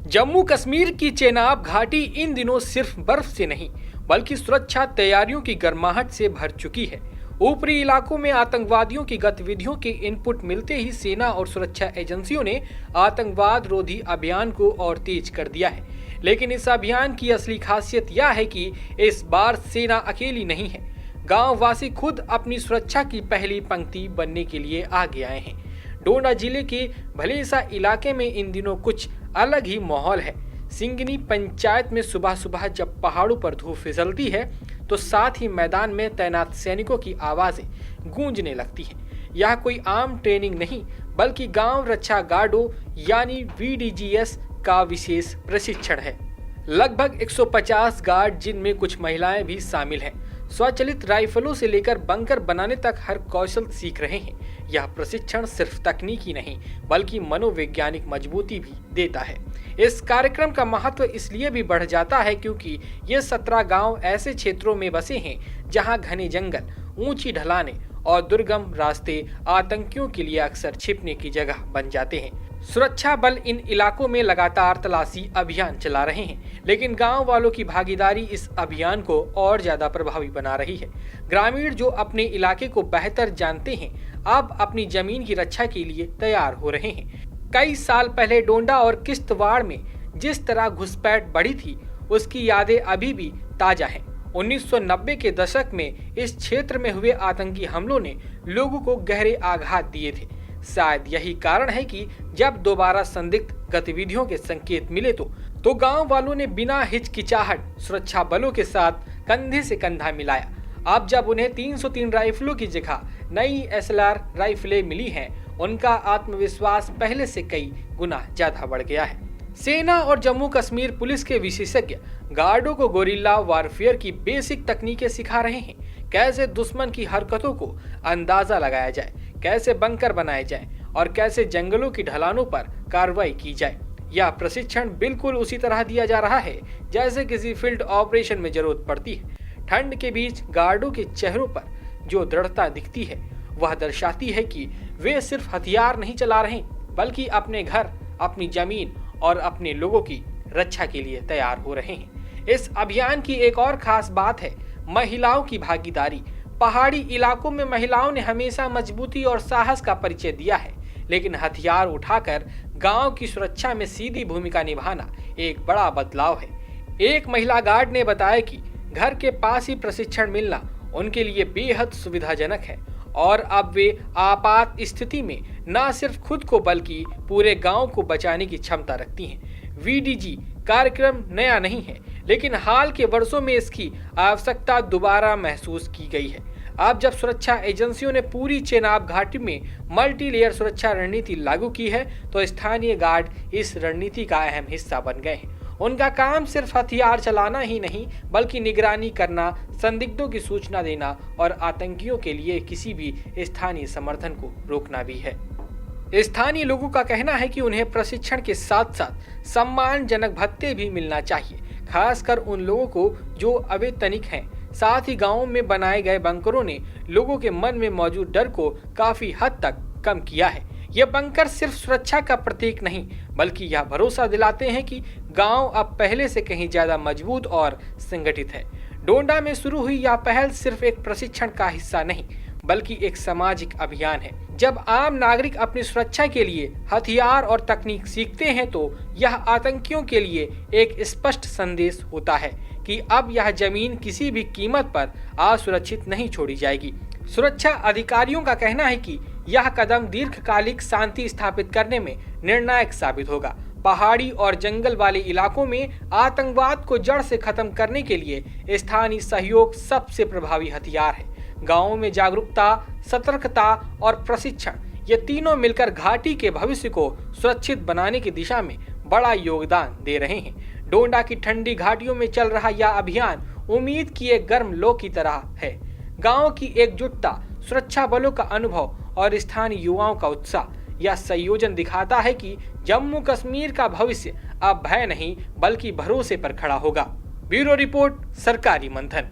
जम्मू कश्मीर की चेनाब घाटी इन दिनों सिर्फ बर्फ से नहीं बल्कि सुरक्षा तैयारियों की गर्माहट से भर चुकी है। ऊपरी इलाकों में आतंकवादियों की गतिविधियों के इनपुट मिलते ही सेना और सुरक्षा एजेंसियों ने आतंकवाद रोधी अभियान को और तेज कर दिया है। लेकिन इस अभियान की असली खासियत यह है कि इस बार सेना अकेली नहीं है। गांव वासी खुद अपनी सुरक्षा की पहली पंक्ति बनने के लिए आगे आए हैं। डोडा जिले के भलेसा इलाके में इन दिनों कुछ अलग ही माहौल है। सिंगनी पंचायत में सुबह सुबह जब पहाड़ों पर धूप फिसलती है तो साथ ही मैदान में तैनात सैनिकों की आवाजें गूंजने लगती हैं। यह कोई आम ट्रेनिंग नहीं बल्कि गांव रक्षा गार्डों यानी वीडीजीएस का विशेष प्रशिक्षण है। लगभग 150 गार्ड जिनमें कुछ महिलाएं भी शामिल हैं, स्वचालित राइफलों से लेकर बंकर बनाने तक हर कौशल सीख रहे हैं। यह प्रशिक्षण सिर्फ तकनीकी नहीं बल्कि मनोवैज्ञानिक मजबूती भी देता है। इस कार्यक्रम का महत्व इसलिए भी बढ़ जाता है क्योंकि ये 17 गांव ऐसे क्षेत्रों में बसे हैं जहां घने जंगल, ऊंची ढलानें और दुर्गम रास्ते आतंकियों के लिए अक्सर छिपने की जगह बन जाते हैं। सुरक्षा बल इन इलाकों में लगातार तलाशी अभियान चला रहे हैं, लेकिन गांव वालों की भागीदारी इस अभियान को और ज्यादा प्रभावी बना रही है। ग्रामीण जो अपने इलाके को बेहतर जानते हैं अब अपनी जमीन की रक्षा के लिए तैयार हो रहे हैं। कई साल पहले डोडा और किश्तवाड़ में जिस तरह घुसपैठ बढ़ी थी उसकी यादें अभी भी ताजा हैं। 1990 के दशक में इस क्षेत्र में हुए आतंकी हमलों ने लोगों को गहरे आघात दिए थे। शायद यही कारण है कि जब दोबारा संदिग्ध गतिविधियों के संकेत मिले तो गांव वालों ने बिना हिचकिचाहट सुरक्षा बलों के साथ कंधे से कंधा मिलाया। अब जब उन्हें 303 राइफलों की जगह नई एसएलआर राइफलें मिली हैं, उनका आत्मविश्वास पहले से कई गुना ज्यादा बढ़ गया है। सेना और जम्मू कश्मीर पुलिस के विशेषज्ञ गार्डों को गोरिल्ला वारफेयर की बेसिक तकनीकें सिखा रहे हैं। कैसे दुश्मन की हरकतों को अंदाजा लगाया जाए, कैसे बंकर बनाए जाए और कैसे जंगलों की ढलानों पर कार्रवाई की जाए। यह प्रशिक्षण बिल्कुल उसी तरह दिया जा रहा है जैसे किसी फील्ड ऑपरेशन में जरूरत पड़ती है। ठंड के बीच गार्डों के चेहरों पर जो दृढ़ता दिखती है वह दर्शाती है कि वे सिर्फ हथियार नहीं चला रहे बल्कि अपने घर, अपनी जमीन और अपने लोगों की रक्षा के लिए तैयार हो रहे हैं। इस अभियान की एक और खास बात है महिलाओं की भागीदारी। पहाड़ी इलाकों में महिलाओं ने हमेशा मजबूती और साहस का परिचय दिया है, लेकिन हथियार उठाकर गांव की सुरक्षा में सीधी भूमिका निभाना एक बड़ा बदलाव है। एक महिला गार्ड ने बताया कि घर के पास ही प्रशिक्षण मिलना उनके लिए बेहद सुविधाजनक है और अब वे आपात स्थिति में न सिर्फ खुद को बल्कि पूरे गांव को बचाने की क्षमता रखती हैं। वीडीजी कार्यक्रम नया नहीं है, लेकिन हाल के वर्षों में इसकी आवश्यकता दोबारा महसूस की गई है। अब जब सुरक्षा एजेंसियों ने पूरी चेनाब घाटी में मल्टी लेयर सुरक्षा रणनीति लागू की है तो स्थानीय गार्ड इस रणनीति का अहम हिस्सा बन गए हैं। उनका काम सिर्फ हथियार चलाना ही नहीं बल्कि निगरानी करना, संदिग्धों की सूचना देना और आतंकियों के लिए किसी भी स्थानीय समर्थन को रोकना भी है। स्थानीय लोगों का कहना है कि उन्हें प्रशिक्षण के साथ साथ सम्मानजनक भत्ते भी मिलना चाहिए, खासकर उन लोगों को जो अवैतनिक हैं। साथ ही गांवों में बनाए गए बंकरों ने लोगों के मन में मौजूद डर को काफी हद तक कम किया है। ये बंकर सिर्फ सुरक्षा का प्रतीक नहीं बल्कि यह भरोसा दिलाते हैं कि गांव अब पहले से कहीं ज्यादा मजबूत और संगठित है। डोडा में शुरू हुई यह पहल सिर्फ एक प्रशिक्षण का हिस्सा नहीं बल्कि एक सामाजिक अभियान है। जब आम नागरिक अपनी सुरक्षा के लिए हथियार और तकनीक सीखते हैं तो यह आतंकियों के लिए एक स्पष्ट संदेश होता है कि अब यह जमीन किसी भी कीमत पर असुरक्षित नहीं छोड़ी जाएगी। सुरक्षा अधिकारियों का कहना है कि यह कदम दीर्घकालिक शांति स्थापित करने में निर्णायक साबित होगा। पहाड़ी और जंगल वाले इलाकों में आतंकवाद को जड़ से खत्म करने के लिए स्थानीय सहयोग सबसे प्रभावी हथियार है। गांवों में जागरूकता, सतर्कता और प्रशिक्षण, ये तीनों मिलकर घाटी के भविष्य को सुरक्षित बनाने की दिशा में बड़ा योगदान दे रहे हैं। डोडा की ठंडी घाटियों में चल रहा यह अभियान उम्मीद की एक गर्म लौ की तरह है। गांव की एकजुटता, सुरक्षा बलों का अनुभव और स्थानीय युवाओं का उत्साह, यह संयोजन दिखाता है कि जम्मू कश्मीर का भविष्य अब भय नहीं बल्कि भरोसे पर खड़ा होगा। ब्यूरो रिपोर्ट, सरकारी मंथन।